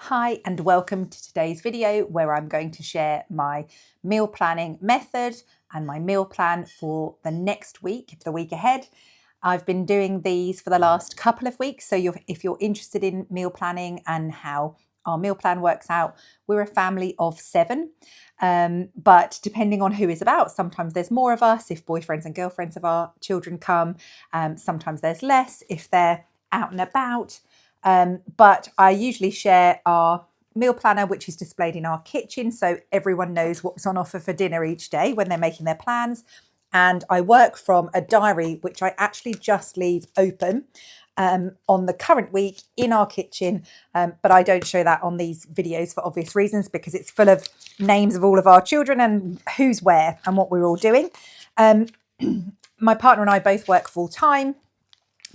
Hi and welcome to today's video where I'm going to share my meal planning method and my meal plan for the next week, the week ahead. I've been doing these for the last couple of weeks, so if you're interested in meal planning and how our meal plan works out, we're a family of 7, but depending on who is about, sometimes there's more of us if boyfriends and girlfriends of our children come, sometimes there's less if they're out and about. But I usually share our meal planner, which is displayed in our kitchen, so everyone knows what's on offer for dinner each day when they're making their plans. And I work from a diary, which I actually just leave open on the current week in our kitchen. But I don't show that on these videos for obvious reasons, because it's full of names of all of our children and who's where and what we're all doing. My partner and I both work full time,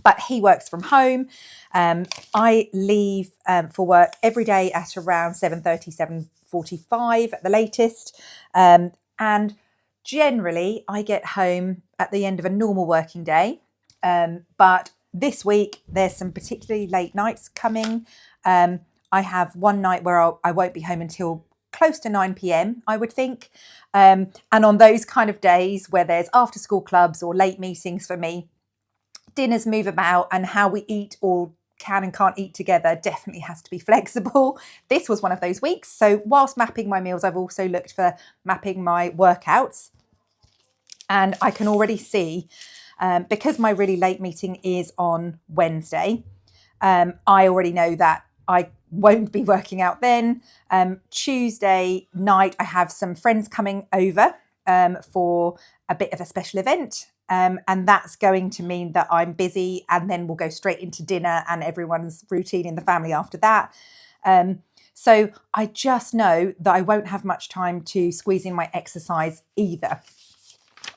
but he works from home. I leave for work every day at around 7:30, 7:45 at the latest. And generally, I get home at the end of a normal working day. But this week, there's some particularly late nights coming. I have one night where I won't be home until close to 9 p.m, I would think. And on those kind of days where there's after school clubs or late meetings for me, dinners move about, and how we eat or can and can't eat together definitely has to be flexible. This was one of those weeks. So whilst mapping my meals, I've also looked for mapping my workouts. And I can already see, because my really late meeting is on Wednesday, I already know that I won't be working out then. Tuesday night, I have some friends coming over for a bit of a special event. And that's going to mean that I'm busy, and then we'll go straight into dinner and everyone's routine in the family after that. So I just know that I won't have much time to squeeze in my exercise either.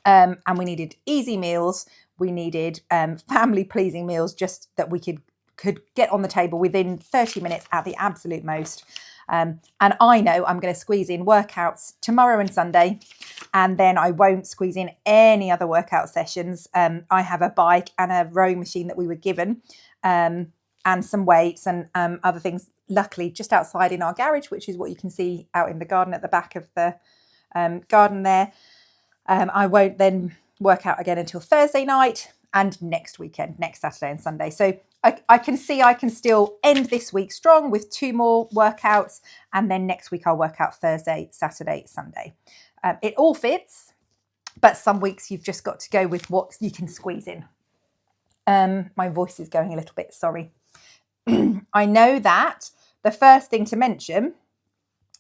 And we needed easy meals. We needed family pleasing meals, just that we could get on the table within 30 minutes at the absolute most. And I know I'm going to squeeze in workouts tomorrow and Sunday, and then I won't squeeze in any other workout sessions. I have a bike and a rowing machine that we were given, and some weights and other things, luckily just outside in our garage, which is what you can see out in the garden at the back of the garden there. I won't then work out again until Thursday night and next weekend, next Saturday and Sunday. So I can see I can still end this week strong with 2 more workouts, and then next week I'll work out Thursday, Saturday, Sunday. It all fits, but some weeks you've just got to go with what you can squeeze in. My voice is going a little bit, sorry. I know that the first thing to mention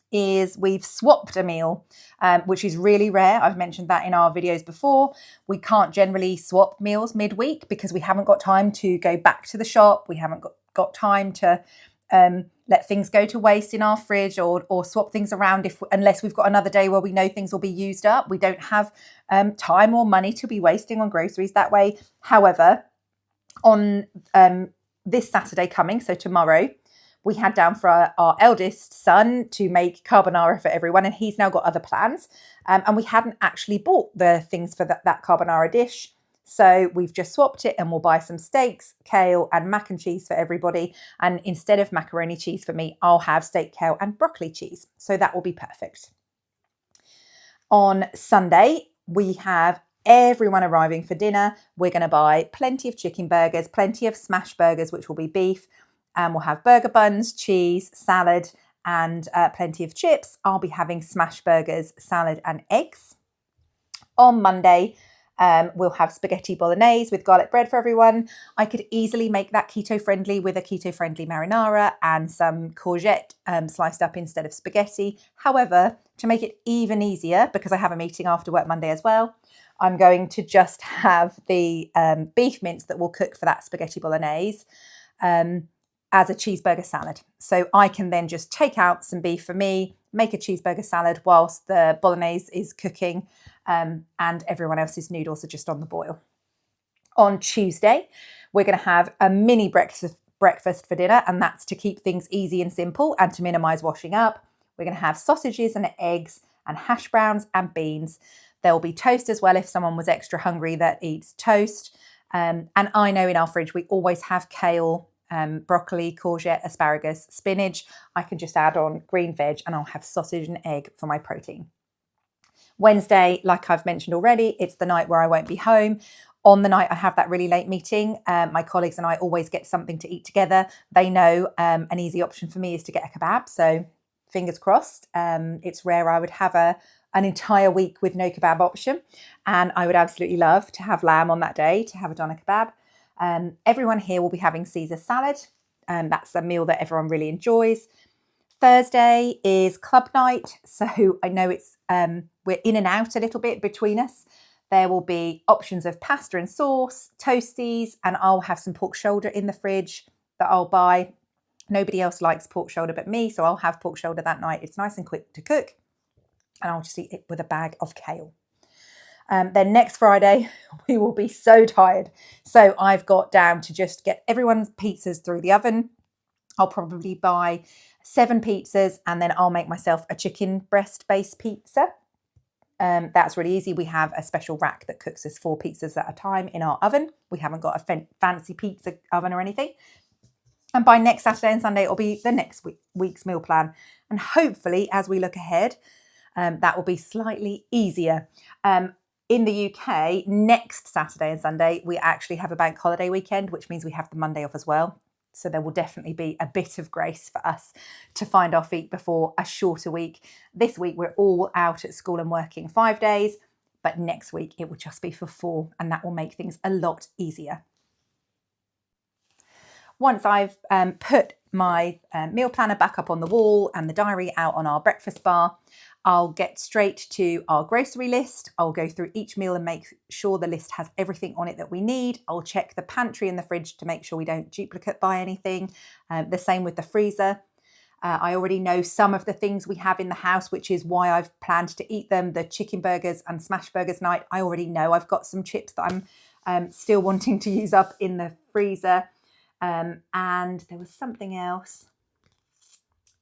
is we've swapped a meal, which is really rare. I've mentioned that in our videos before. We can't generally swap meals midweek because we haven't got time to go back to the shop. We haven't got time to let things go to waste in our fridge, or swap things around unless we've got another day where we know things will be used up. We don't have time or money to be wasting on groceries that way. However, on this Saturday coming, so tomorrow, we had down for our eldest son to make carbonara for everyone, and he's now got other plans. And we hadn't actually bought the things for that carbonara dish. So we've just swapped it, and we'll buy some steaks, kale and mac and cheese for everybody. And instead of macaroni cheese for me, I'll have steak, kale and broccoli cheese. So that will be perfect. On Sunday, we have everyone arriving for dinner. We're going to buy plenty of chicken burgers, plenty of smash burgers, which will be beef. And we'll have burger buns, cheese, salad, and plenty of chips. I'll be having smash burgers, salad, and eggs. On Monday, we'll have spaghetti bolognese with garlic bread for everyone. I could easily make that keto-friendly with a keto-friendly marinara and some courgette sliced up instead of spaghetti. However, to make it even easier, because I have a meeting after work Monday as well, I'm going to just have the beef mince that we'll cook for that spaghetti bolognese as a cheeseburger salad. So I can then just take out some beef for me, make a cheeseburger salad whilst the bolognese is cooking, and everyone else's noodles are just on the boil. On Tuesday, we're going to have a mini breakfast for dinner, and that's to keep things easy and simple and to minimise washing up. We're going to have sausages and eggs and hash browns and beans. There will be toast as well if someone was extra hungry that eats toast. And I know in our fridge we always have kale broccoli, courgette, asparagus, spinach. I can just add on green veg and I'll have sausage and egg for my protein. Wednesday, like I've mentioned already, it's the night where I won't be home. On the night I have that really late meeting, my colleagues and I always get something to eat together. They know an easy option for me is to get a kebab. So fingers crossed. It's rare I would have an entire week with no kebab option. And I would absolutely love to have lamb on that day, to have a doner kebab. Everyone here will be having Caesar salad. That's a meal that everyone really enjoys. Thursday is club night. So I know it's we're in and out a little bit between us. There will be options of pasta and sauce, toasties, and I'll have some pork shoulder in the fridge that I'll buy. Nobody else likes pork shoulder but me, so I'll have pork shoulder that night. It's nice and quick to cook, and I'll just eat it with a bag of kale. Then next Friday, we will be so tired. So I've got down to just get everyone's pizzas through the oven. I'll probably buy 7 pizzas and then I'll make myself a chicken breast based pizza. That's really easy. We have a special rack that cooks us 4 pizzas at a time in our oven. We haven't got a fancy pizza oven or anything. And by next Saturday and Sunday, it'll be the next week's meal plan. And hopefully, as we look ahead, that will be slightly easier. In the UK, next Saturday and Sunday, we actually have a bank holiday weekend, which means we have the Monday off as well. So there will definitely be a bit of grace for us to find our feet before a shorter week. This week, we're all out at school and working 5 days, but next week it will just be for 4, and that will make things a lot easier. Once I've put my meal planner back up on the wall and the diary out on our breakfast bar, I'll get straight to our grocery list. I'll go through each meal and make sure the list has everything on it that we need. I'll check the pantry and the fridge to make sure we don't duplicate buy anything. The same with the freezer. I already know some of the things we have in the house, which is why I've planned to eat them. The chicken burgers and smash burgers night, I already know I've got some chips that I'm still wanting to use up in the freezer. And there was something else.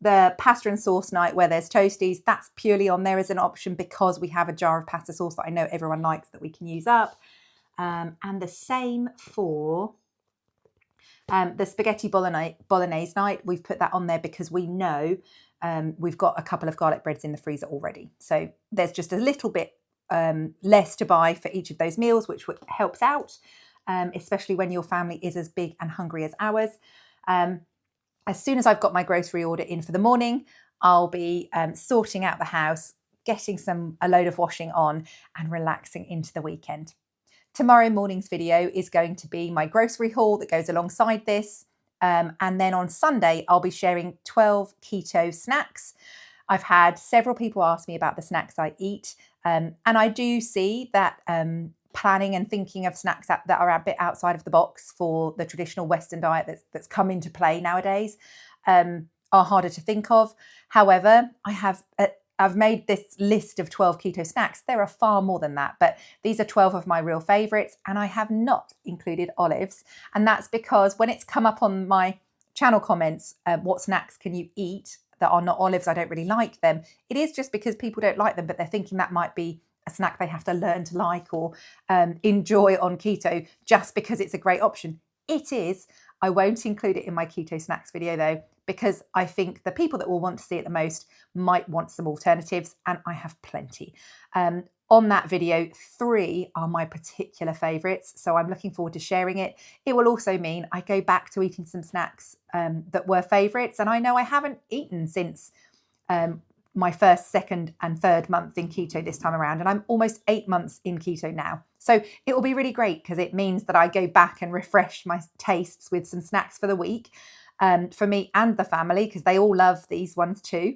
The pasta and sauce night where there's toasties, that's purely on there as an option because we have a jar of pasta sauce that I know everyone likes that we can use up. And the same for the spaghetti bolognese night. We've put that on there because we know we've got a couple of garlic breads in the freezer already. So there's just a little bit less to buy for each of those meals, which helps out, especially when your family is as big and hungry as ours. As soon as I've got my grocery order in for the morning, I'll be sorting out the house, getting a load of washing on and relaxing into the weekend. Tomorrow morning's video is going to be my grocery haul that goes alongside this. And then on Sunday, I'll be sharing 12 keto snacks. I've had several people ask me about the snacks I eat. And I do see that planning and thinking of snacks that are a bit outside of the box for the traditional Western diet that's come into play nowadays are harder to think of. However, I've made this list of 12 keto snacks. There are far more than that, but these are 12 of my real favourites, and I have not included olives. And that's because when it's come up on my channel comments, what snacks can you eat that are not olives? I don't really like them. It is just because people don't like them, but they're thinking that might be a snack they have to learn to like or enjoy on keto just because it's a great option. It is. I won't include it in my keto snacks video though, because I think the people that will want to see it the most might want some alternatives, and I have plenty. On that video, 3 are my particular favourites, so I'm looking forward to sharing it. It will also mean I go back to eating some snacks that were favourites, and I know I haven't eaten since my first, second and third month in keto this time around, and I'm almost 8 months in keto now. So it will be really great because it means that I go back and refresh my tastes with some snacks for the week for me and the family, because they all love these ones too,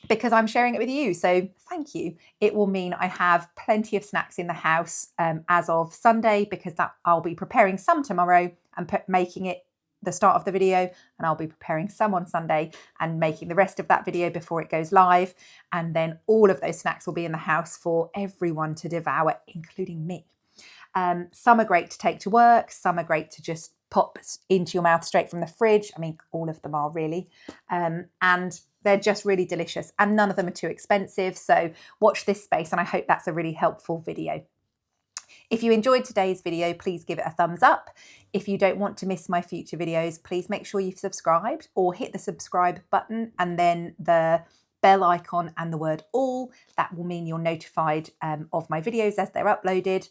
because I'm sharing it with you. So thank you. It will mean I have plenty of snacks in the house as of Sunday, because I'll be preparing some tomorrow and making it the start of the video, and I'll be preparing some on Sunday and making the rest of that video before it goes live. And then all of those snacks will be in the house for everyone to devour, including me. Some are great to take to work. Some are great to just pop into your mouth straight from the fridge. I mean, all of them are really. And they're just really delicious, and none of them are too expensive. So watch this space, and I hope that's a really helpful video. If you enjoyed today's video, please give it a thumbs up. If you don't want to miss my future videos, please make sure you've subscribed or hit the subscribe button and then the bell icon and the word all. That will mean you're notified of my videos as they're uploaded.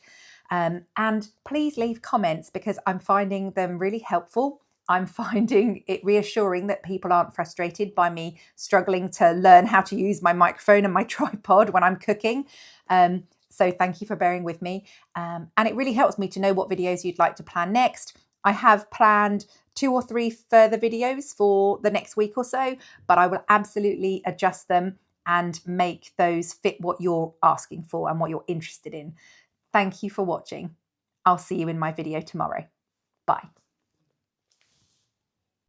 And please leave comments because I'm finding them really helpful. I'm finding it reassuring that people aren't frustrated by me struggling to learn how to use my microphone and my tripod when I'm cooking. So thank you for bearing with me. And it really helps me to know what videos you'd like to plan next. I have planned 2 or 3 further videos for the next week or so, but I will absolutely adjust them and make those fit what you're asking for and what you're interested in. Thank you for watching. I'll see you in my video tomorrow. Bye.